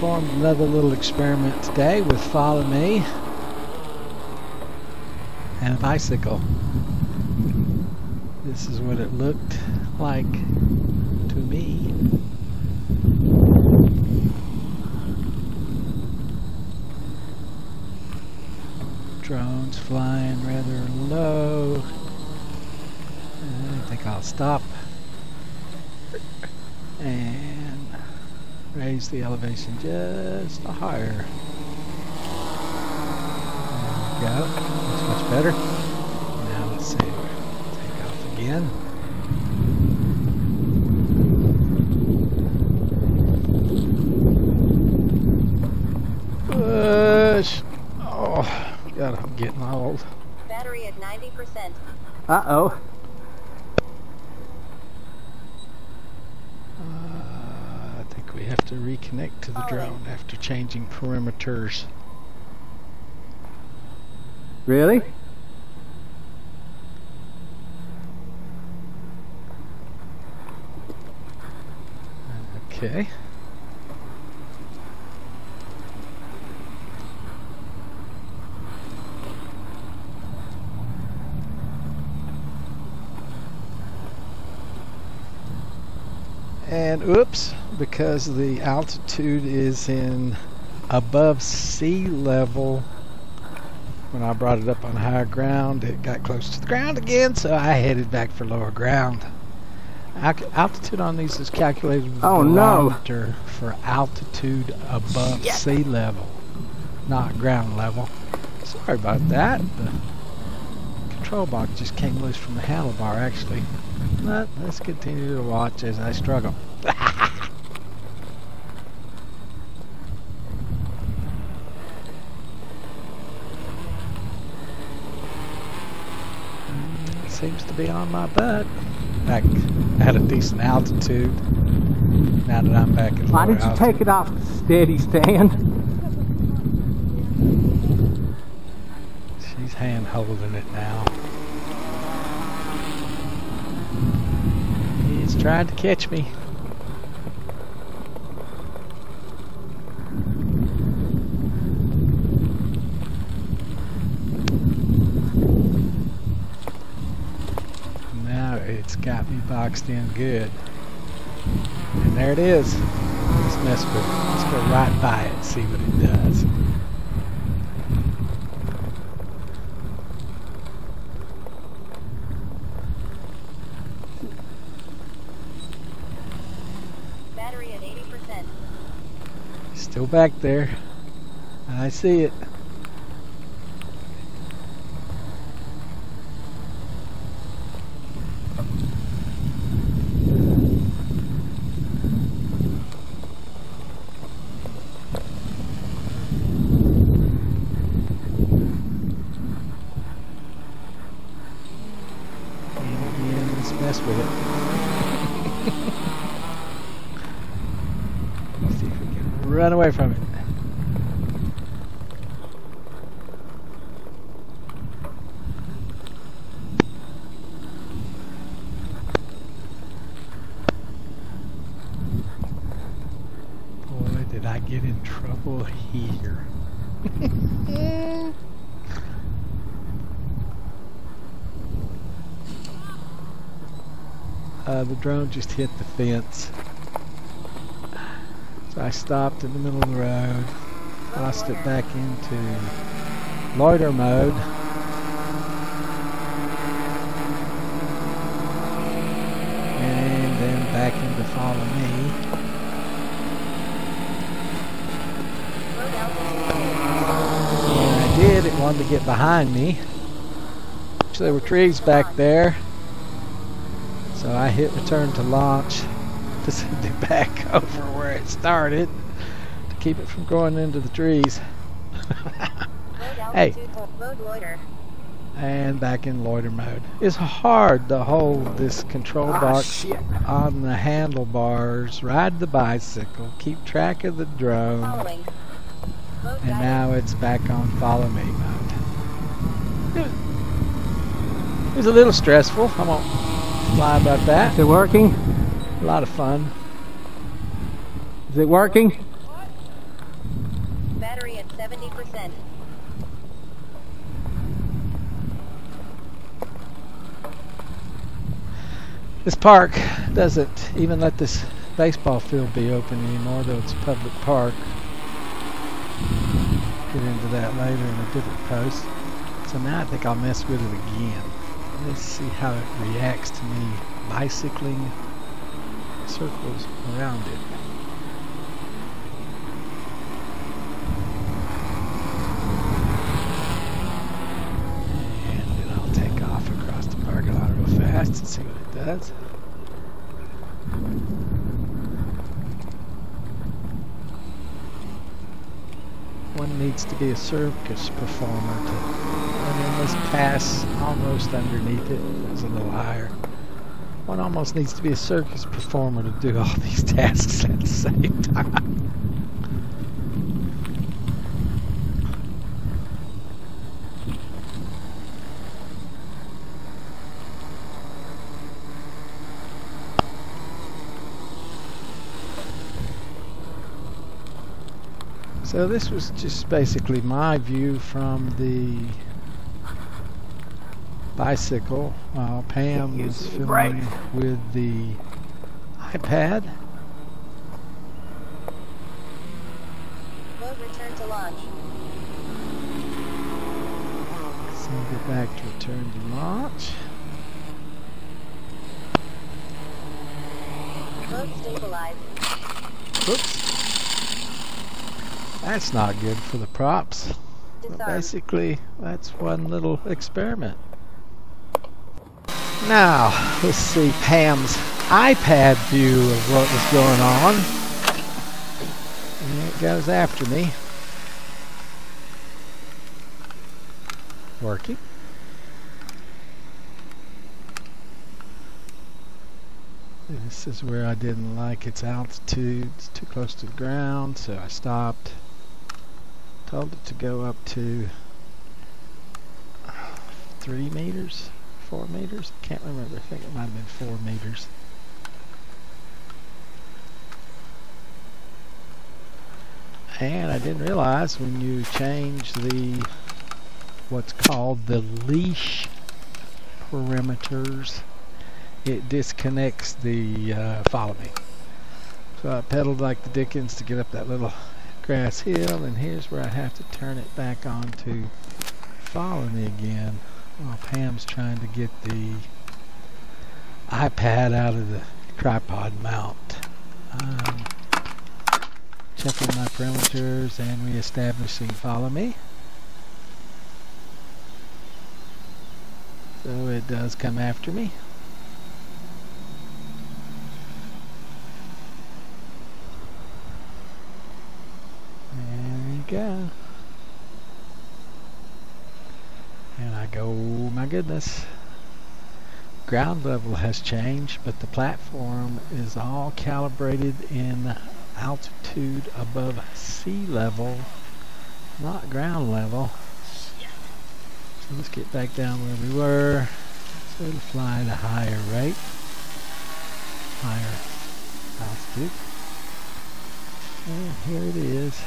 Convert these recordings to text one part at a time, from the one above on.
performed another little experiment today with Follow Me and a bicycle. This is what it looked like to me. Drones flying rather low. I think I'll stop and raise the elevation just higher. There we go. That's much better. Now let's see. Take off again. Push. Oh, God, I'm getting old. Battery at 90%. Uh-oh. I think we have to reconnect to the drone after changing perimeters. Really? Okay. And oops, because the altitude is in above sea level, when I brought it up on higher ground, it got close to the ground again, so I headed back for lower ground. Altitude on these is calculated with a barometer for altitude above sea level, not ground level. Sorry about that. The control box just came loose from the handlebar, actually. But let's continue to watch as I struggle. Seems to be on my butt. Back at a decent altitude. Now that I'm back at lower Why did you take it off the steady stand? She's hand holding it now. He's trying to catch me. Now it's got me boxed in good. And there it is. Let's mess with it. Let's go right by it and see what it does. Battery at 80%. Still back there. I see it. And let's mess with it. See if we can run away from it. Boy, did I get in trouble here. The drone just hit the fence. So I stopped in the middle of the road, lost it back into loiter mode. And then back into Follow Me. And I did, it wanted to get behind me. So there were trees back there. So I hit return to launch to send it back over where it started to keep it from going into the trees. Hey. And back in loiter mode. It's hard to hold this control box on the handlebars, ride the bicycle, keep track of the drone, and now it's back on Follow Me mode. It was a little stressful. I won't lie about that. Is it working? A lot of fun. Is it working? 90%. This park doesn't even let this baseball field be open anymore, though it's a public park. Get into that later in a different post. So now I think I'll mess with it again. Let's see how it reacts to me bicycling circles around it. And then I'll take off across the parking lot real fast and see what it does. One needs to be a circus performer to run in this pass almost underneath it. It's a little higher. One almost needs to be a circus performer to do all these tasks at the same time. So this was just basically my view from the bicycle while Pam was filming with the iPad. Mode return to launch. So get back to return to launch. Mode stabilized. Whoops. That's not good for the props. But basically, that's one little experiment. Now, let's see Pam's iPad view of what was going on. And it goes after me. Working. This is where I didn't like its altitude. It's too close to the ground, so I stopped. Told it to go up to 3 meters, 4 meters. I can't remember. I think it might have been 4 meters. And I didn't realize when you change the what's called the leash parameters, it disconnects the follow me. So I pedaled like the dickens to get up that little grass hill, and here's where I have to turn it back on to follow me again while Pam's trying to get the iPad out of the tripod mount. Checking my parameters and reestablishing follow me. So it does come after me. Go. And I go, my goodness, ground level has changed, but the platform is all calibrated in altitude above sea level, not ground level. So let's get back down where we were. So it'll fly at a higher rate, higher altitude. And here it is,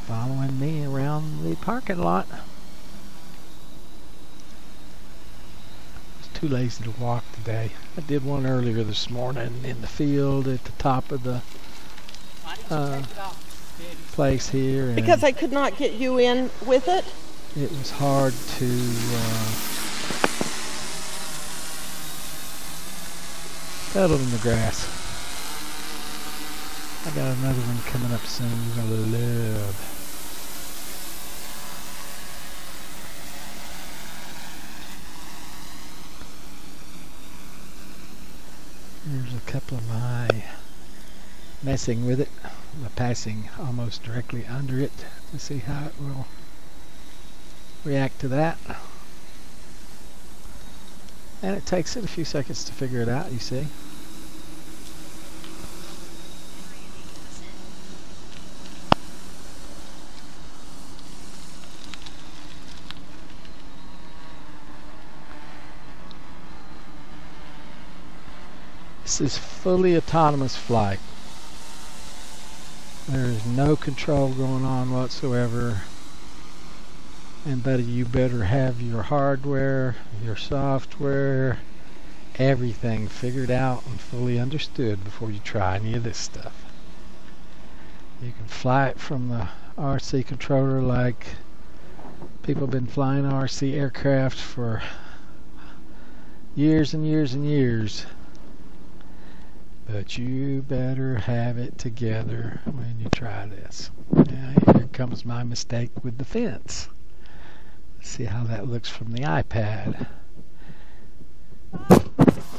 following me around the parking lot. I was too lazy to walk today. I did one earlier this morning in the field at the top of the place here. And because I could not get you in with it? It was hard to pedal in the grass. I got another one coming up soon you're gonna love. Here's a couple of my messing with it. I'm passing almost directly under it to see how it will react to that. And it takes it a few seconds to figure it out, you see. This is fully autonomous flight. There is no control going on whatsoever. And buddy, you better have your hardware, your software, everything figured out and fully understood before you try any of this stuff. You can fly it from the RC controller like people have been flying RC aircraft for years and years and years. But you better have it together when you try this. Now here comes my mistake with the fence. Let's see how that looks from the iPad.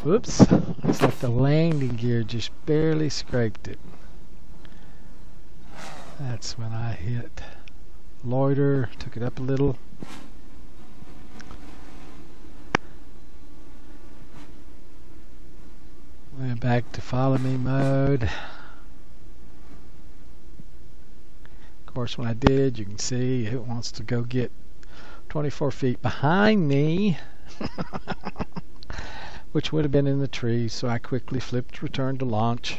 Whoops, looks like the landing gear just barely scraped it. That's when I hit loiter, took it up a little. Went back to follow me mode. Of course, when I did, you can see it wants to go get 24 feet behind me, which would have been in the trees, so I quickly flipped return to launch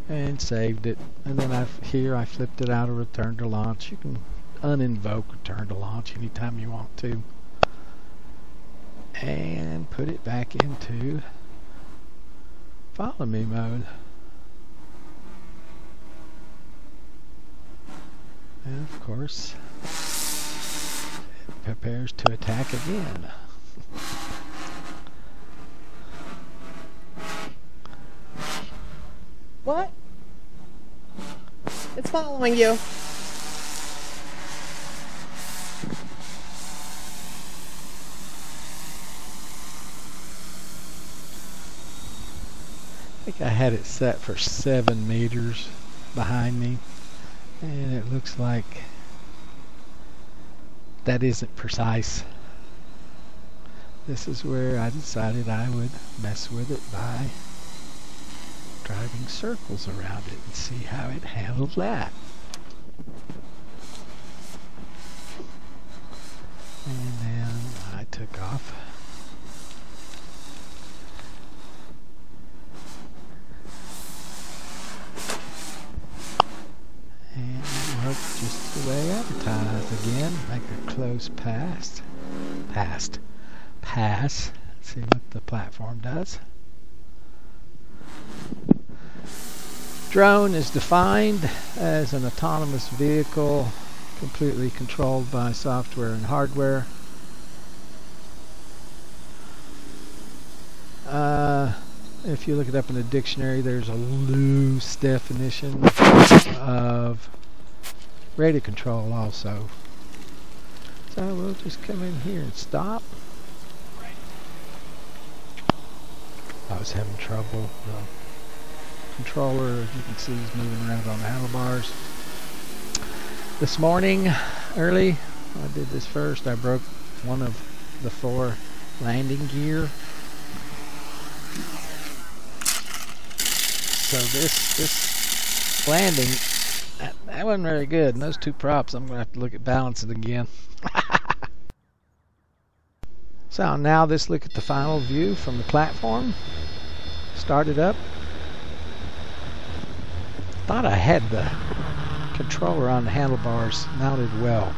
and saved it. And then I flipped it out of return to launch. You can uninvoke return to launch anytime you want to, and put it back into follow me mode. And of course, it prepares to attack again. What? It's following you. I think I had it set for 7 meters behind me, and it looks like that isn't precise. This is where I decided I would mess with it by driving circles around it and see how it handled that. And then I took off. And it worked just the way advertised again. Make a close pass. See what the platform does. Drone is defined as an autonomous vehicle completely controlled by software and hardware. If you look it up in the dictionary, there's a loose definition of radio control also. So we'll just come in here and stop. I was having trouble. The controller, as you can see, is moving around on the handlebars. This morning, early, I did this first. I broke one of the 4 landing gear. So this landing, that wasn't very good. And those 2 props, I'm going to have to look at balancing again. So now let's look at the final view from the platform. Start it up. Thought I had the controller on the handlebars mounted well.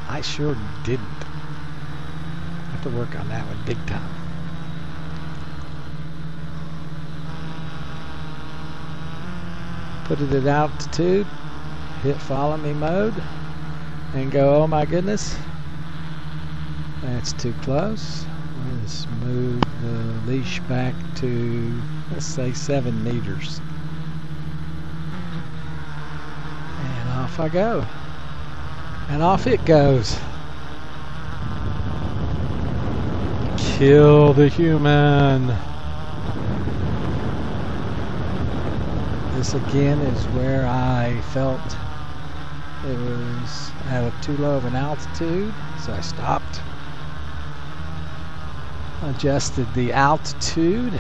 I sure didn't. I have to work on that one big time. Put it at altitude, hit follow me mode, and go, oh my goodness, that's too close. Let's move the leash back to, let's say, 7 meters. And off I go. And off it goes. Kill the human. This again is where I felt it was at too low of an altitude, so I stopped. Adjusted the altitude.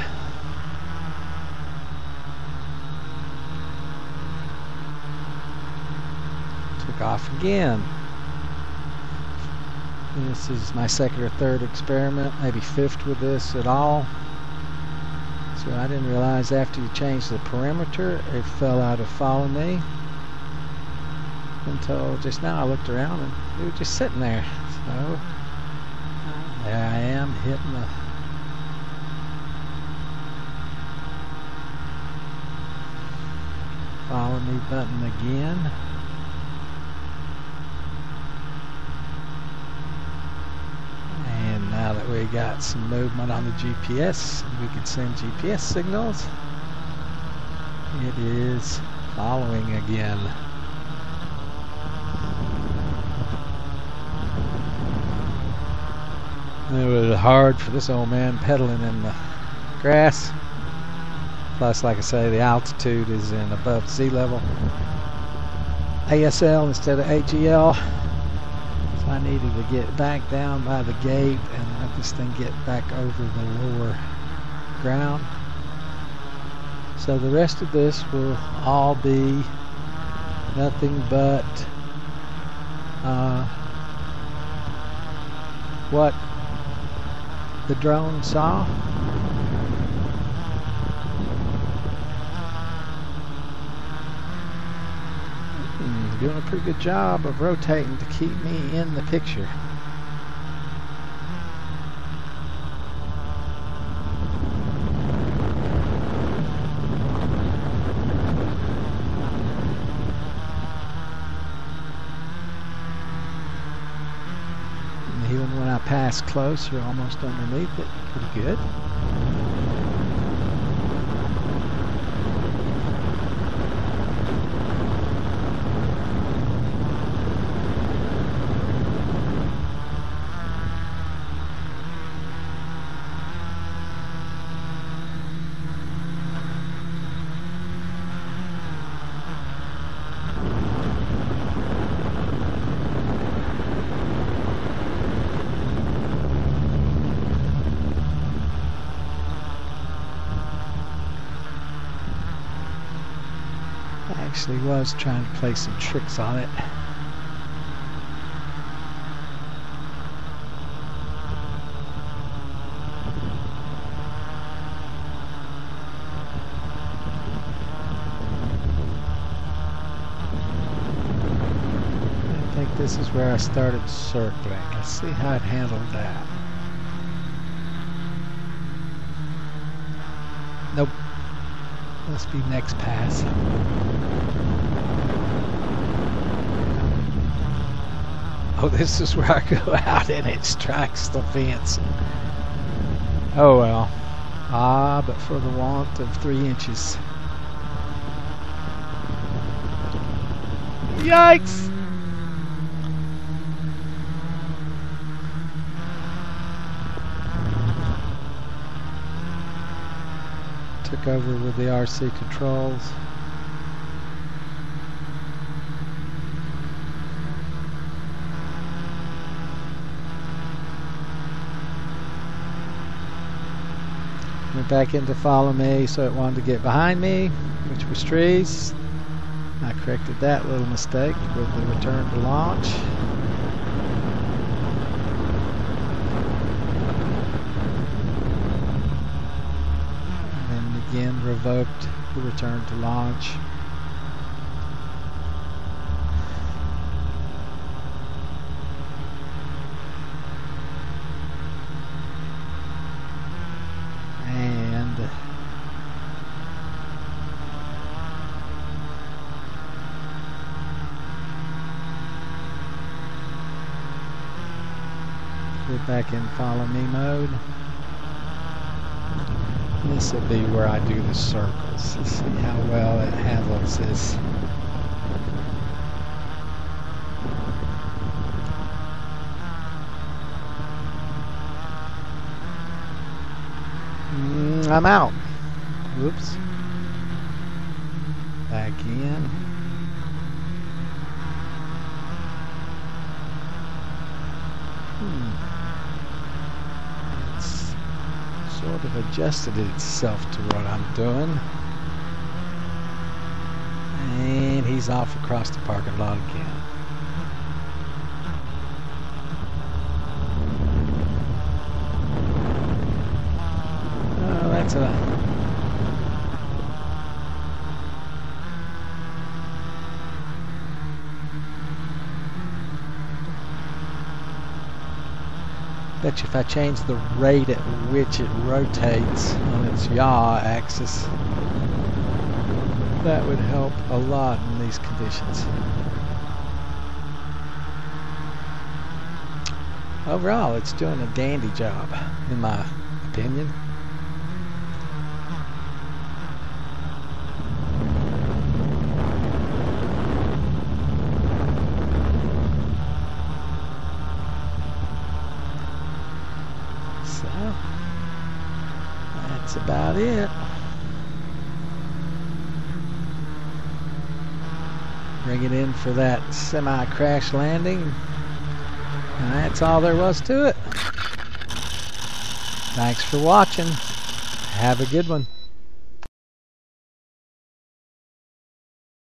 Took off again. This is my 2nd or 3rd experiment, maybe 5th with this at all. So I didn't realize after you change the perimeter, it fell out of follow me. Until just now I looked around and it was just sitting there. So there I am hitting the follow me button again. And now that we got some movement on the GPS, we can send GPS signals. It is following again. It was hard for this old man pedaling in the grass. Plus, like I say, the altitude is in above sea level. ASL instead of AGL. So I needed to get back down by the gate and let this thing get back over the lower ground. So the rest of this will all be nothing but what the drone saw. Doing a pretty good job of rotating to keep me in the picture. And even when I pass close, you're almost underneath it. Pretty good. Actually was trying to play some tricks on it. I think this is where I started circling. Let's see how it handled that. Nope. Must be next pass. Oh, this is where I go out and it strikes the fence. Oh well. Ah, but for the want of 3 inches. Yikes! Took over with the RC controls. Went back into follow me, so it wanted to get behind me, which was trees. I corrected that little mistake with the return to launch. And then again revoked the return to launch. Back in follow me mode. This will be where I do the circles. Let's see how well it handles this. I'm out. Whoops. Back in. Sort of adjusted itself to what I'm doing. And he's off across the parking lot again. Oh, that's a bet you if I change the rate at which it rotates on its yaw axis, that would help a lot in these conditions. Overall, it's doing a dandy job, in my opinion. So, that's about it. Bring it in for that semi-crash landing. And that's all there was to it. Thanks for watching. Have a good one.